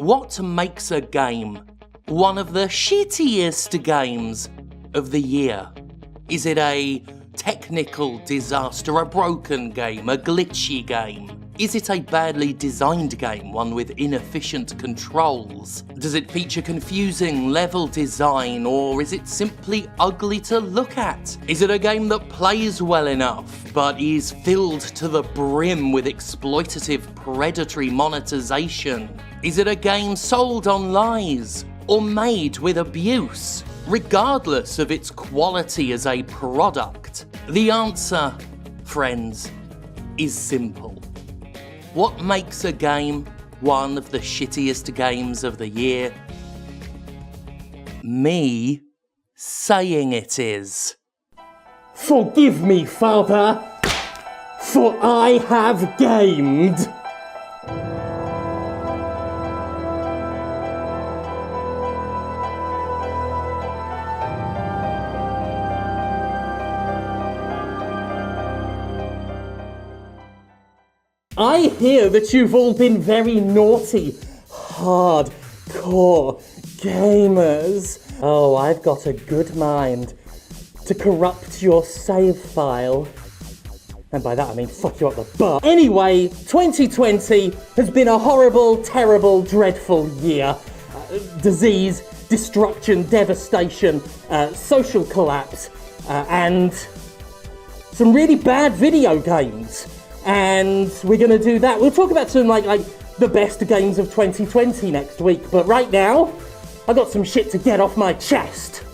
What makes a game one of the shittiest games of the year? Is it a technical disaster, a broken game, a glitchy game? Is it a badly designed game, one with inefficient controls? Does it feature confusing level design, or is it simply ugly to look at? Is it a game that plays well enough, but is filled to the brim with exploitative predatory monetization? Is it a game sold on lies, or made with abuse, regardless of its quality as a product? The answer, friends, is simple. What makes a game one of the shittiest games of the year? Me saying it is. Forgive me, Father, for I have gamed. I hear that you've all been very naughty, hardcore gamers. Oh, I've got a good mind to corrupt your save file. And by that I mean fuck you up the butt. Anyway, 2020 has been a horrible, terrible, dreadful year. Disease, destruction, devastation, social collapse, and some really bad video games. And we're going to do that. We'll talk about some like the best games of 2020 next week. But right now, I've got some shit to get off my chest.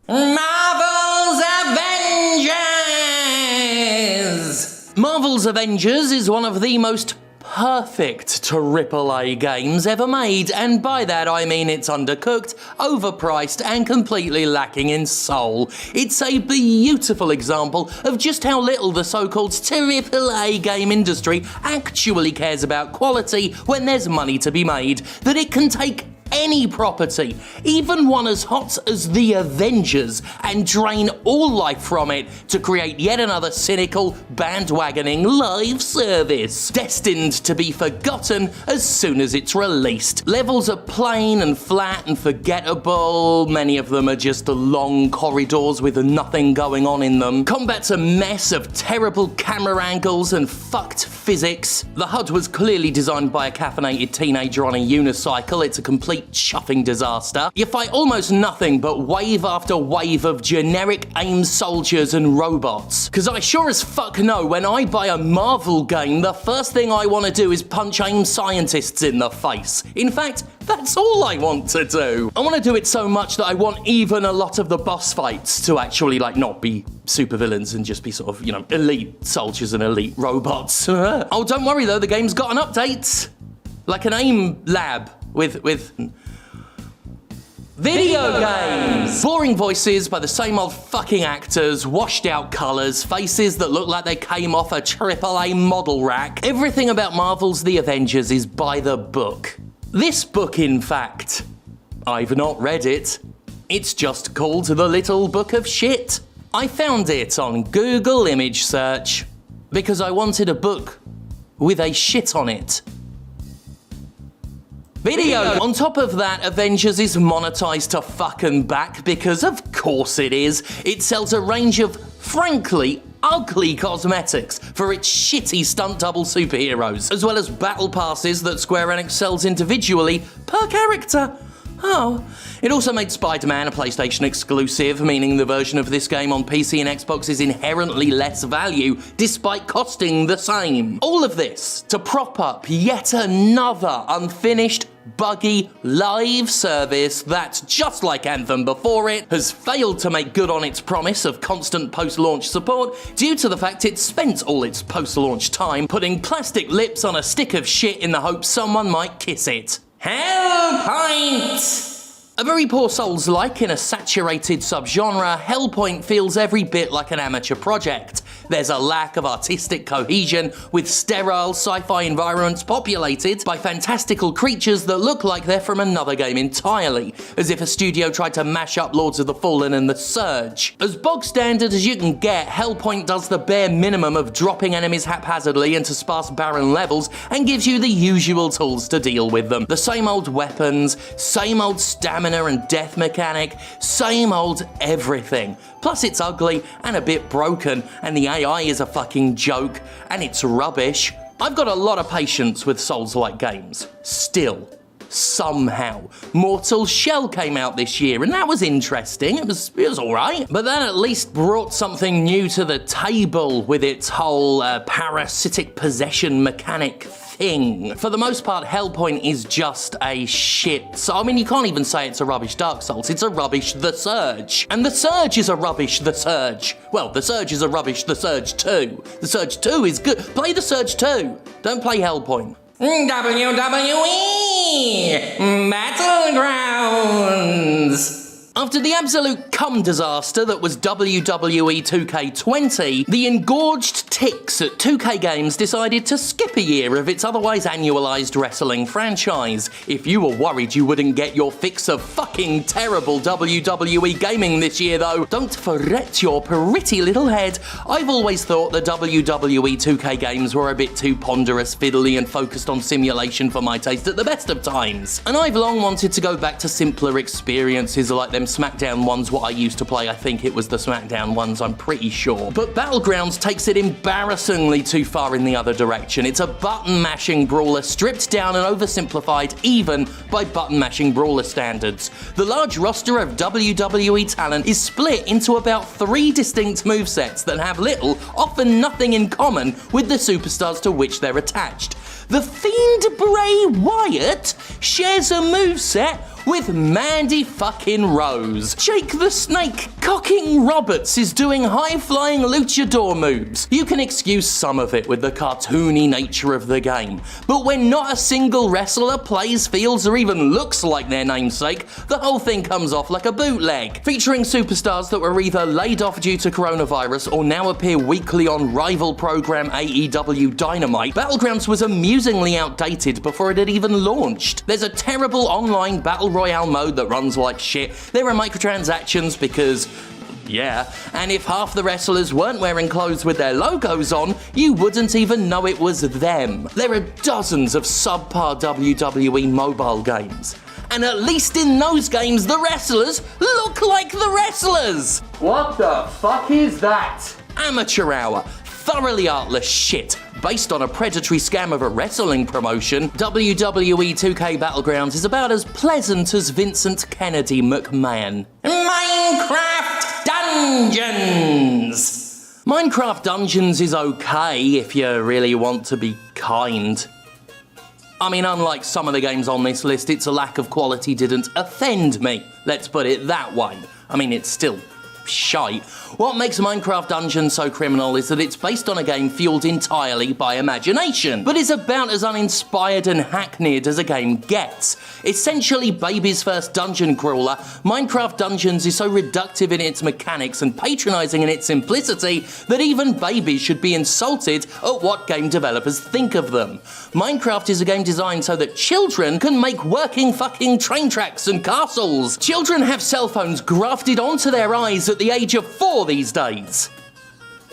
Marvel's Avengers! Marvel's Avengers is one of the most perfect AAA games ever made, and by that I mean it's undercooked, overpriced, and completely lacking in soul. It's a beautiful example of just how little the so-called AAA game industry actually cares about quality when there's money to be made, that it can take any property, even one as hot as the Avengers, and drain all life from it to create yet another cynical, bandwagoning live service, destined to be forgotten as soon as it's released. Levels are plain and flat and forgettable, many of them are just long corridors with nothing going on in them. Combat's a mess of terrible camera angles and fucked physics. The HUD was clearly designed by a caffeinated teenager on a unicycle. It's a complete chuffing disaster. You fight almost nothing but wave after wave of generic AIM soldiers and robots. Cause I sure as fuck know when I buy a Marvel game, the first thing I want to do is punch AIM scientists in the face. In fact, that's all I want to do. I want to do it so much that I want even a lot of the boss fights to actually not be supervillains and just be sort of, elite soldiers and elite robots. Oh, don't worry though, the game's got an update. Like an AIM lab with video games! Boring voices by the same old fucking actors, washed out colours, faces that look like they came off a AAA model rack. Everything about Marvel's The Avengers is by the book. This book, in fact, I've not read it. It's just called The Little Book of Shit. I found it on Google image search because I wanted a book with a shit on it. Video! On top of that, Avengers is monetized to fucking back because of course it is. It sells a range of, frankly, ugly cosmetics for its shitty stunt double superheroes, as well as battle passes that Square Enix sells individually per character. Oh. It also made Spider-Man a PlayStation exclusive, meaning the version of this game on PC and Xbox is inherently less value, despite costing the same. All of this to prop up yet another unfinished, buggy, live service that, just like Anthem before it, has failed to make good on its promise of constant post-launch support due to the fact it spent all its post-launch time putting plastic lips on a stick of shit in the hope someone might kiss it. Hellpoint! A very poor Souls-like in a saturated subgenre, Hellpoint feels every bit like an amateur project. There's a lack of artistic cohesion, with sterile sci-fi environments populated by fantastical creatures that look like they're from another game entirely, as if a studio tried to mash up Lords of the Fallen and The Surge. As bog standard as you can get, Hellpoint does the bare minimum of dropping enemies haphazardly into sparse barren levels and gives you the usual tools to deal with them. The same old weapons, same old stamina and death mechanic, same old everything. Plus it's ugly and a bit broken, and the AI is a fucking joke, and it's rubbish. I've got a lot of patience with Souls-like games. Still. Somehow. Mortal Shell came out this year, and that was interesting. It was alright. But that at least brought something new to the table with its whole parasitic possession mechanic thing. For the most part, Hellpoint is just a shit. So, I mean, you can't even say it's a rubbish Dark Souls. It's a rubbish The Surge. And The Surge is a rubbish The Surge. Well, The Surge is a rubbish The Surge 2. The Surge 2 is good. Play The Surge 2. Don't play Hellpoint. WWE Battlegrounds. After the absolute cum disaster that was WWE 2K20, the engorged ticks at 2K Games decided to skip a year of its otherwise annualized wrestling franchise. If you were worried you wouldn't get your fix of fucking terrible WWE gaming this year though, don't fret your pretty little head. I've always thought the WWE 2K games were a bit too ponderous, fiddly and focused on simulation for my taste at the best of times. And I've long wanted to go back to simpler experiences like them SmackDown ones what I used to play. I think it was the SmackDown ones, I'm pretty sure. But Battlegrounds takes it embarrassingly too far in the other direction. It's a button-mashing brawler stripped down and oversimplified even by button-mashing brawler standards. The large roster of WWE talent is split into about 3 distinct movesets that have little, often nothing in common with the superstars to which they're attached. The Fiend Bray Wyatt shares a moveset with Mandy fucking Rose. Jake the Snake Cocking Roberts is doing high-flying luchador moves. You can excuse some of it with the cartoony nature of the game, but when not a single wrestler plays, feels, or even looks like their namesake, the whole thing comes off like a bootleg. Featuring superstars that were either laid off due to coronavirus or now appear weekly on rival program AEW Dynamite, Battlegrounds was amusingly outdated before it had even launched. There's a terrible online battle royale mode that runs like shit. There are microtransactions because yeah, and if half the wrestlers weren't wearing clothes with their logos on, you wouldn't even know it was them. There are dozens of subpar WWE mobile games, and at least in those games the wrestlers look like the wrestlers! What the fuck is that? Amateur Hour. Thoroughly artless shit. Based on a predatory scam of a wrestling promotion, WWE 2K Battlegrounds is about as pleasant as Vincent Kennedy McMahon. Minecraft Dungeons! Minecraft Dungeons is okay if you really want to be kind. I mean, unlike some of the games on this list, its lack of quality didn't offend me. Let's put it that way. I mean, it's still shite. What makes Minecraft Dungeons so criminal is that it's based on a game fueled entirely by imagination, but is about as uninspired and hackneyed as a game gets. Essentially baby's first dungeon crawler, Minecraft Dungeons is so reductive in its mechanics and patronising in its simplicity that even babies should be insulted at what game developers think of them. Minecraft is a game designed so that children can make working fucking train tracks and castles. Children have cell phones grafted onto their eyes at the age of 4 these days.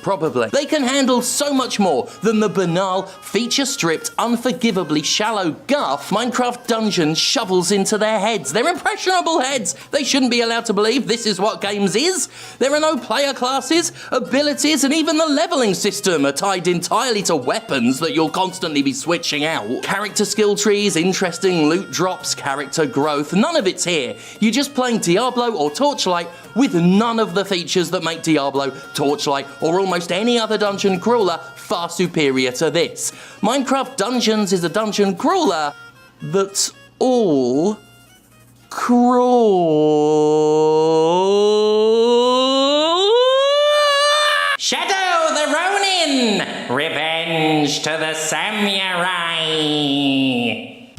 Probably. They can handle so much more than the banal, feature-stripped, unforgivably shallow guff Minecraft Dungeons shovels into their heads. They're impressionable heads. They shouldn't be allowed to believe this is what games is. There are no player classes, abilities, and even the leveling system are tied entirely to weapons that you'll constantly be switching out. Character skill trees, interesting loot drops, character growth, none of it's here. You're just playing Diablo or Torchlight with none of the features that make Diablo, Torchlight, or almost any other dungeon crawler far superior to this. Minecraft Dungeons is a dungeon crawler that's all crawl. Shadow the Ronin! Revenge to the Samurai!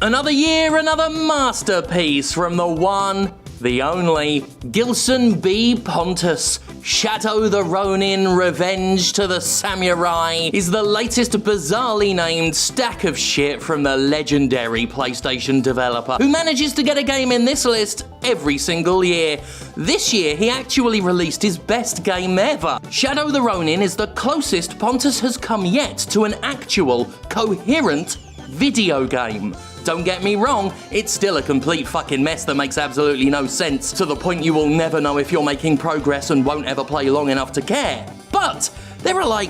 Another year, another masterpiece from the one, the only Gilson B. Pontus. Shadow the Ronin Revenge to the Samurai is the latest bizarrely named stack of shit from the legendary PlayStation developer who manages to get a game in this list every single year. This year, he actually released his best game ever. Shadow the Ronin is the closest Pontus has come yet to an actual, coherent video game. Don't get me wrong, it's still a complete fucking mess that makes absolutely no sense, to the point you will never know if you're making progress and won't ever play long enough to care. But there are like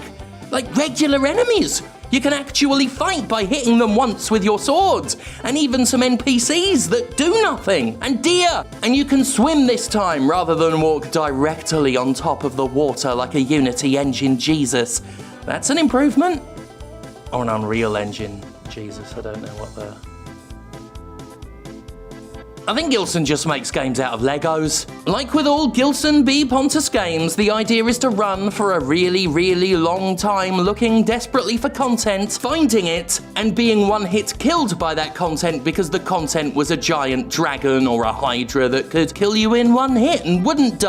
regular enemies you can actually fight by hitting them once with your swords, and even some NPCs that do nothing, and deer, and you can swim this time rather than walk directly on top of the water like a Unity engine Jesus. That's an improvement. Or an Unreal Engine Jesus, I don't know what the... I think Gilson just makes games out of Legos. Like with all Gilson B. Pontus games, the idea is to run for a really, really long time looking desperately for content, finding it, and being one-hit killed by that content because the content was a giant dragon or a hydra that could kill you in one hit and wouldn't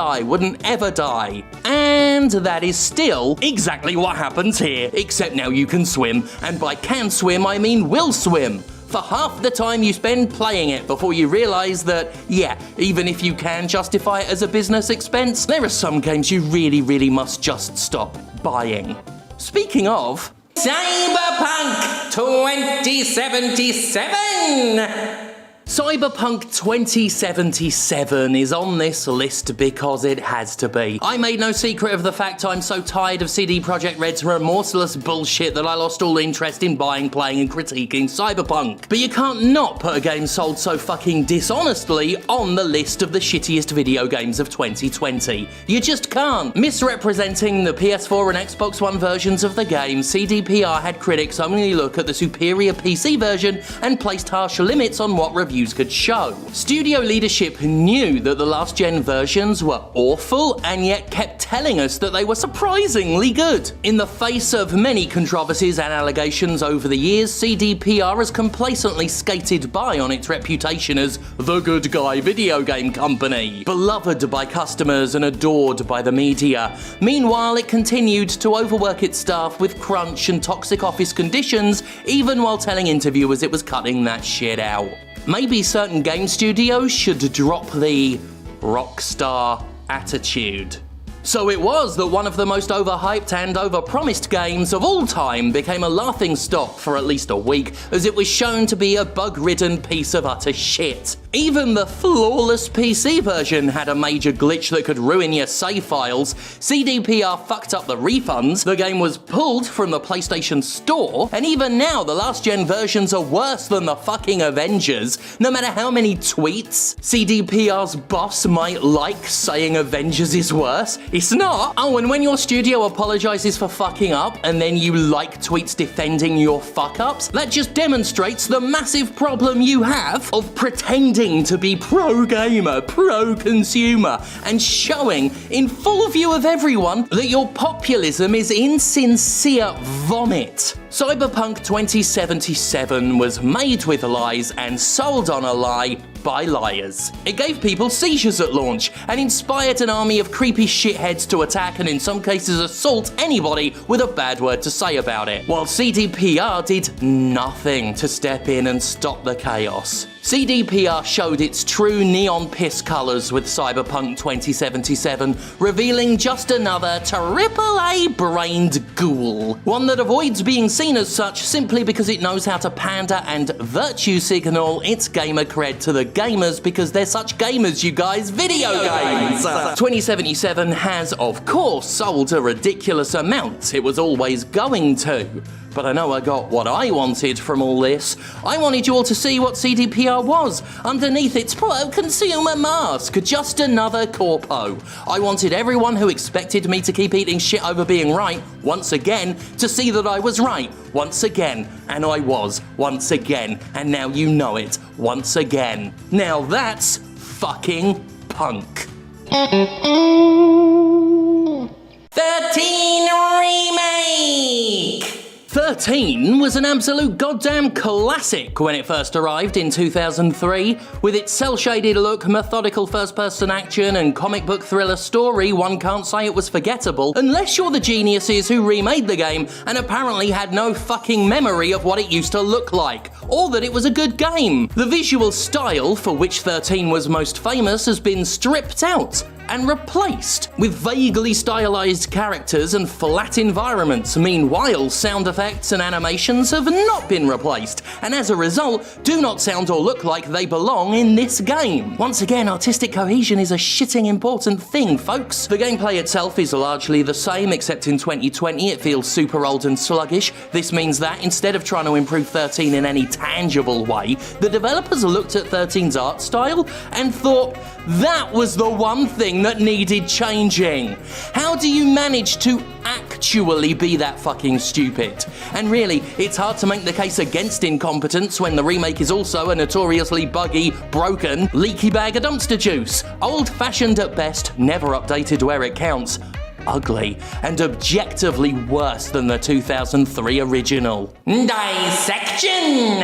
ever die. And that is still exactly what happens here, except now you can swim, and by can swim I mean will swim. For half the time you spend playing it before you realise that, yeah, even if you can justify it as a business expense, there are some games you really, really must just stop buying. Speaking of... Cyberpunk 2077! Cyberpunk 2077 is on this list because it has to be. I made no secret of the fact I'm so tired of CD Projekt Red's remorseless bullshit that I lost all interest in buying, playing and critiquing Cyberpunk. But you can't not put a game sold so fucking dishonestly on the list of the shittiest video games of 2020. You just can't. Misrepresenting the PS4 and Xbox One versions of the game, CDPR had critics only look at the superior PC version and placed harsh limits on what reviews could show. Studio leadership knew that the last gen versions were awful and yet kept telling us that they were surprisingly good. In the face of many controversies and allegations over the years, CDPR has complacently skated by on its reputation as the good guy video game company, beloved by customers and adored by the media. Meanwhile, it continued to overwork its staff with crunch and toxic office conditions, even while telling interviewers it was cutting that shit out. Maybe certain game studios should drop the rockstar attitude. So it was that one of the most overhyped and overpromised games of all time became a laughingstock for at least a week, as it was shown to be a bug-ridden piece of utter shit. Even the flawless PC version had a major glitch that could ruin your save files. CDPR fucked up the refunds, the game was pulled from the PlayStation Store, and even now the last-gen versions are worse than the fucking Avengers. No matter how many tweets CDPR's boss might like saying Avengers is worse, it's not. Oh, and when your studio apologizes for fucking up and then you like tweets defending your fuck-ups, that just demonstrates the massive problem you have of pretending to be pro-gamer, pro-consumer, and showing in full view of everyone that your populism is insincere vomit. Cyberpunk 2077 was made with lies and sold on a lie by liars. It gave people seizures at launch and inspired an army of creepy shitheads to attack and in some cases assault anybody with a bad word to say about it, while CDPR did nothing to step in and stop the chaos. CDPR showed its true neon piss colours with Cyberpunk 2077, revealing just another AAA-brained ghoul. One that avoids being seen as such simply because it knows how to pander and virtue signal its gamer cred to the gamers because they're such gamers, you guys. Video games! 2077 has, of course, sold a ridiculous amount. It was always going to. But I know I got what I wanted from all this. I wanted you all to see what CDPR was, underneath its pro-consumer mask, just another corpo. I wanted everyone who expected me to keep eating shit over being right, once again, to see that I was right, once again, and I was, once again, and now you know it, once again. Now that's fucking punk. 13 Remake! 13 XIII was an absolute goddamn classic when it first arrived in 2003. With its cel-shaded look, methodical first-person action, and comic book thriller story, one can't say it was forgettable, unless you're the geniuses who remade the game and apparently had no fucking memory of what it used to look like, or that it was a good game. The visual style, for which XIII was most famous, has been stripped out and replaced with vaguely stylized characters and flat environments. Meanwhile, sound effects and animations have not been replaced, and as a result, do not sound or look like they belong in this game. Once again, artistic cohesion is a shitting important thing, folks. The gameplay itself is largely the same, except in 2020 it feels super old and sluggish. This means that instead of trying to improve XIII in any tangible way, the developers looked at XIII's art style and thought that was the one thing that needed changing. How do you manage to actually be that fucking stupid? And really, it's hard to make the case against incompetence when the remake is also a notoriously buggy, broken, leaky bag of dumpster juice. Old-fashioned at best, never updated where it counts. Ugly, and objectively worse than the 2003 original. Dissection!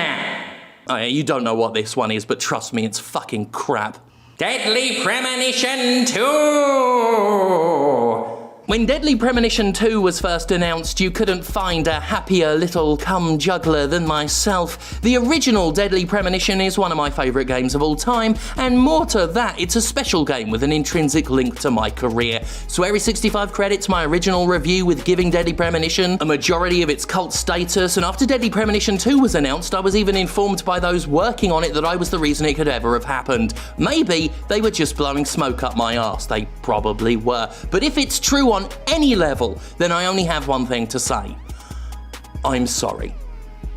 Oh yeah, you don't know what this one is, but trust me, it's fucking crap. Deadly Premonition 2! When Deadly Premonition 2 was first announced, you couldn't find a happier little cum juggler than myself. The original Deadly Premonition is one of my favourite games of all time, and more to that, it's a special game with an intrinsic link to my career. Swery65 credits my original review with giving Deadly Premonition a majority of its cult status, and after Deadly Premonition 2 was announced, I was even informed by those working on it that I was the reason it could ever have happened. Maybe they were just blowing smoke up my arse, they probably were. But if it's true on any level, then I only have one thing to say. I'm sorry.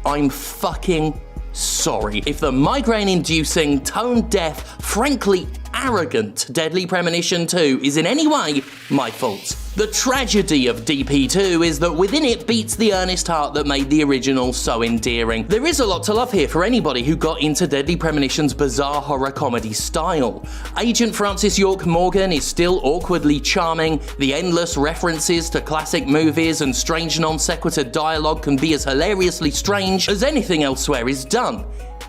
I'm fucking sorry. If the migraine-inducing, tone-deaf, frankly arrogant Deadly Premonition 2 is in any way my fault. The tragedy of DP2 is that within it beats the earnest heart that made the original so endearing. There is a lot to love here for anybody who got into Deadly Premonition's bizarre horror comedy style. Agent Francis York Morgan is still awkwardly charming, the endless references to classic movies and strange non sequitur dialogue can be as hilariously strange as anything elsewhere is done.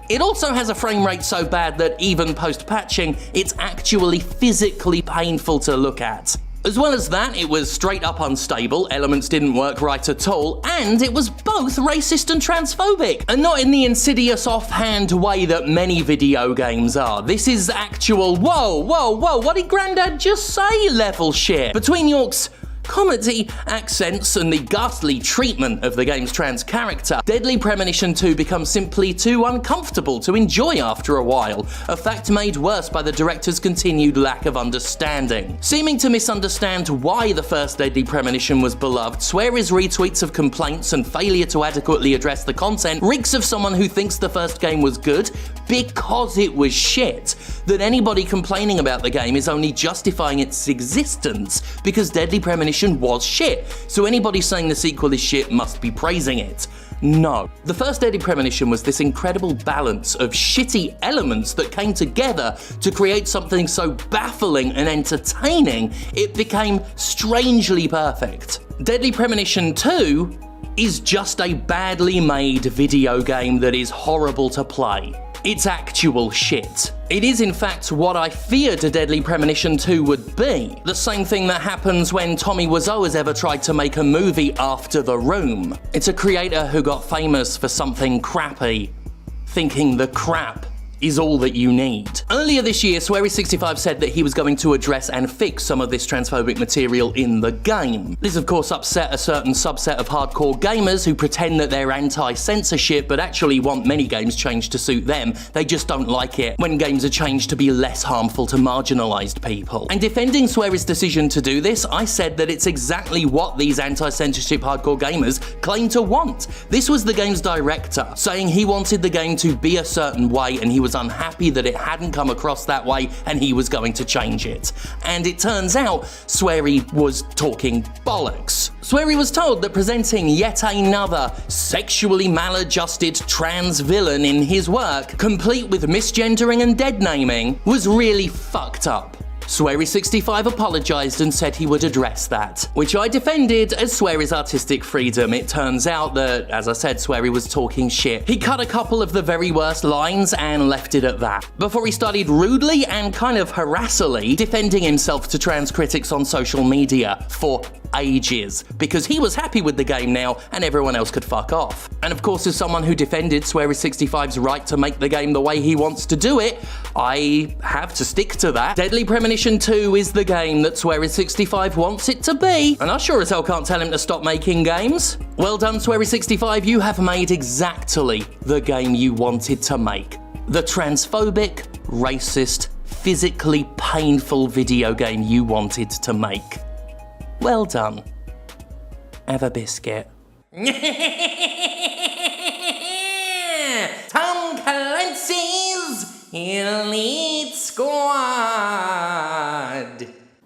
It also has a frame rate so bad that even post-patching, it's actually physically painful to look at. As well as that, it was straight up unstable, elements didn't work right at all, and it was both racist and transphobic. And not in the insidious offhand way that many video games are. This is actual whoa, what did Grandad just say level shit. Between York's comedy, accents, and the ghastly treatment of the game's trans character, Deadly Premonition 2 becomes simply too uncomfortable to enjoy after a while, a fact made worse by the director's continued lack of understanding. Seeming to misunderstand why the first Deadly Premonition was beloved, Swery's retweets of complaints and failure to adequately address the content reeks of someone who thinks the first game was good because it was shit, that anybody complaining about the game is only justifying its existence because Deadly Premonition was shit, so anybody saying the sequel is shit must be praising it. No. The first Deadly Premonition was this incredible balance of shitty elements that came together to create something so baffling and entertaining, it became strangely perfect. Deadly Premonition 2 is just a badly made video game that is horrible to play. It's actual shit. It is in fact what I feared a Deadly Premonition 2 would be. The same thing that happens when Tommy Wiseau has ever tried to make a movie after The Room. It's a creator who got famous for something crappy, thinking the crap is all that you need. Earlier this year, Swery65 said that he was going to address and fix some of this transphobic material in the game. This of course upset a certain subset of hardcore gamers who pretend that they're anti-censorship but actually want many games changed to suit them. They just don't like it when games are changed to be less harmful to marginalized people. And defending Swery's decision to do this, I said that it's exactly what these anti-censorship hardcore gamers claim to want. This was the game's director, saying he wanted the game to be a certain way and he was unhappy that it hadn't come across that way and he was going to change it. And it turns out Swery was talking bollocks. Swery was told that presenting yet another sexually maladjusted trans villain in his work, complete with misgendering and dead naming, was really fucked up. Swery65 apologised and said he would address that, which I defended as Swery's artistic freedom. It turns out that, as I said, Swery was talking shit. He cut a couple of the very worst lines and left it at that, before he started rudely and kind of harassingly defending himself to trans critics on social media for ages, because he was happy with the game now and everyone else could fuck off. And of course, as someone who defended Swery65's right to make the game the way he wants to do it, I have to stick to that. Deadly Premonition 2 is the game that Swery65 wants it to be, and I sure as hell can't tell him to stop making games. Well done, Swery65, you have made exactly the game you wanted to make. The transphobic, racist, physically painful video game you wanted to make. Well done. Have a biscuit. Tom Clancys Elite Squad.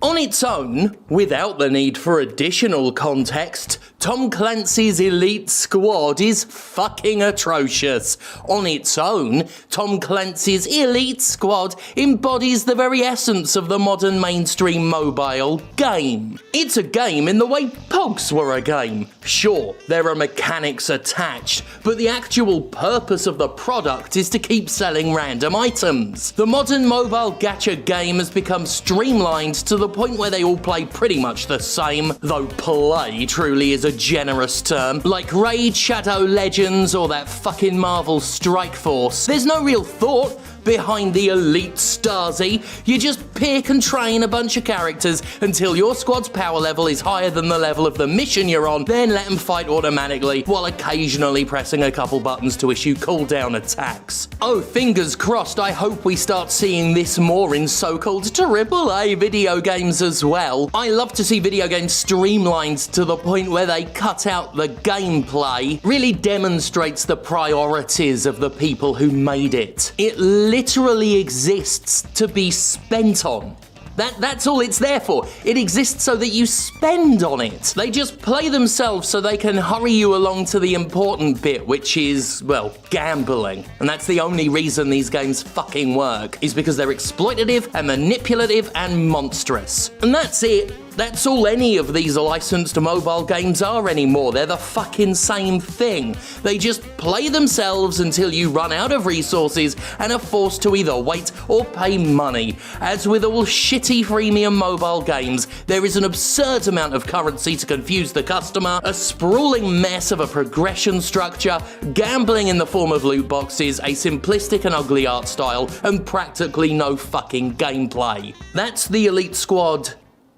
On its own, without the need for additional context, Tom Clancy's Elite Squad is fucking atrocious. On its own, Tom Clancy's Elite Squad embodies the very essence of the modern mainstream mobile game. It's a game in the way Pogs were a game. Sure, there are mechanics attached, but the actual purpose of the product is to keep selling random items. The modern mobile gacha game has become streamlined to the point where they all play pretty much the same, though play truly is a generous term, like Raid Shadow Legends or that fucking Marvel Strike Force. There's no real thought behind the Elite Stasi. You just pick and train a bunch of characters until your squad's power level is higher than the level of the mission you're on, then let them fight automatically while occasionally pressing a couple buttons to issue cooldown attacks. Oh, fingers crossed, I hope we start seeing this more in so-called AAA video games as well. I love to see video games streamlined to the point where they cut out the gameplay, really demonstrates the priorities of the people who made it. It literally exists to be spent on. That's all it's there for. It exists so that you spend on it. They just play themselves so they can hurry you along to the important bit, which is, well, gambling. And that's the only reason these games fucking work, is because they're exploitative and manipulative and monstrous. And that's it. That's all any of these licensed mobile games are anymore. They're the fucking same thing. They just play themselves until you run out of resources and are forced to either wait or pay money. As with all shitty freemium mobile games, there is an absurd amount of currency to confuse the customer, a sprawling mess of a progression structure, gambling in the form of loot boxes, a simplistic and ugly art style, and practically no fucking gameplay. That's the Elite Squad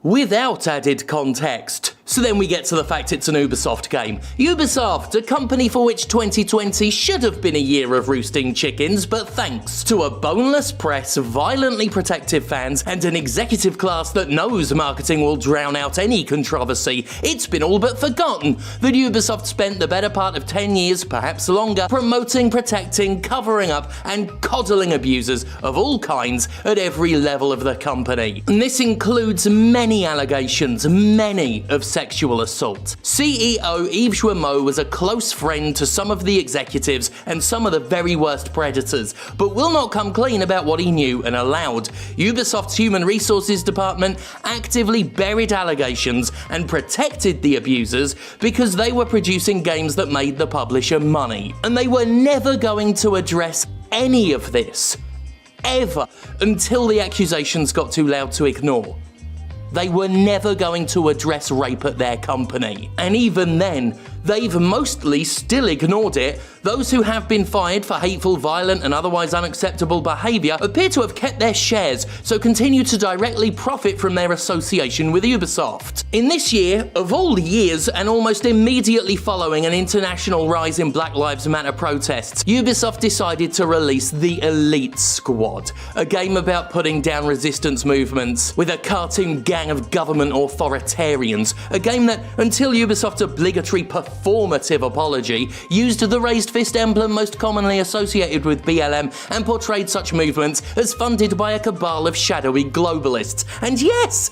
without added context. So then we get to the fact it's an Ubisoft game. Ubisoft, a company for which 2020 should have been a year of roosting chickens, but thanks to a boneless press, violently protective fans, and an executive class that knows marketing will drown out any controversy, it's been all but forgotten that Ubisoft spent the better part of 10 years, perhaps longer, promoting, protecting, covering up, and coddling abusers of all kinds at every level of the company. And this includes many allegations, many of sexual assault. CEO Yves Guillemot was a close friend to some of the executives and some of the very worst predators, but will not come clean about what he knew and allowed. Ubisoft's Human Resources Department actively buried allegations and protected the abusers because they were producing games that made the publisher money. And they were never going to address any of this, ever, until the accusations got too loud to ignore. They were never going to address rape at their company. And even then, they've mostly still ignored it. Those who have been fired for hateful, violent, and otherwise unacceptable behaviour appear to have kept their shares, so continue to directly profit from their association with Ubisoft. In this year, of all years, and almost immediately following an international rise in Black Lives Matter protests, Ubisoft decided to release the Elite Squad, a game about putting down resistance movements with a cartoon gang of government authoritarians, a game that, until Ubisoft's obligatory pathetic performative apology, used the raised fist emblem most commonly associated with BLM and portrayed such movements as funded by a cabal of shadowy globalists. And yes,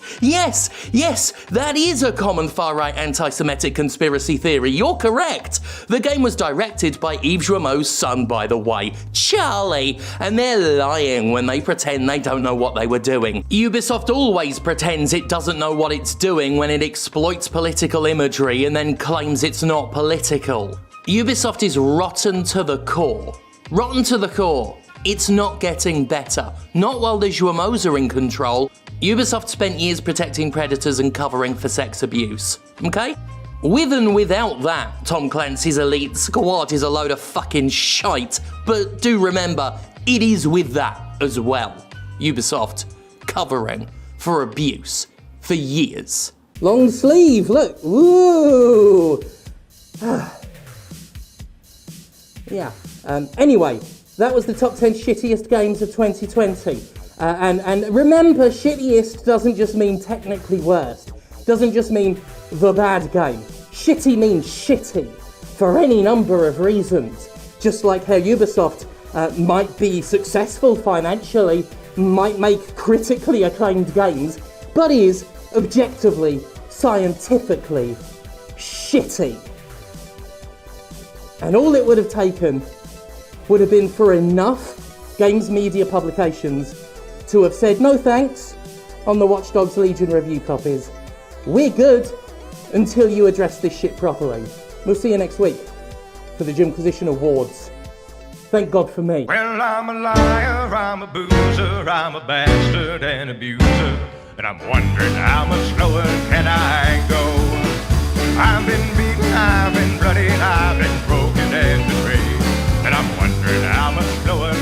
that is a common far-right anti-Semitic conspiracy theory. You're correct. The game was directed by Yves Rameau's son, by the way, Charlie, and they're lying when they pretend they don't know what they were doing. Ubisoft always pretends it doesn't know what it's doing when it exploits political imagery and then claims it's not political. Ubisoft is rotten to the core. Rotten to the core. It's not getting better. Not while the Joumos are in control. Ubisoft spent years protecting predators and covering for sex abuse. Okay? With and without that, Tom Clancy's elite squad is a load of fucking shite. But do remember, it is with that as well. Ubisoft covering for abuse for years. Long sleeve, look. Woo! Yeah. Anyway, that was the top 10 shittiest games of 2020. And remember, shittiest doesn't just mean technically worst. Doesn't just mean the bad game. Shitty means shitty for any number of reasons. Just like how Ubisoft might be successful financially, might make critically acclaimed games, but is objectively, scientifically shitty. And all it would have taken would have been for enough games media publications to have said no thanks on the Watch Dogs Legion review copies. We're good until you address this shit properly. We'll see you next week for the Jimquisition Awards. Thank God for me. Well, I'm a liar, I'm a boozer, I'm a bastard and abuser, and I'm wondering how much slower can I go? I've been beaten, I've been bloodied, I've been broken and betrayed, and I'm wondering how much slower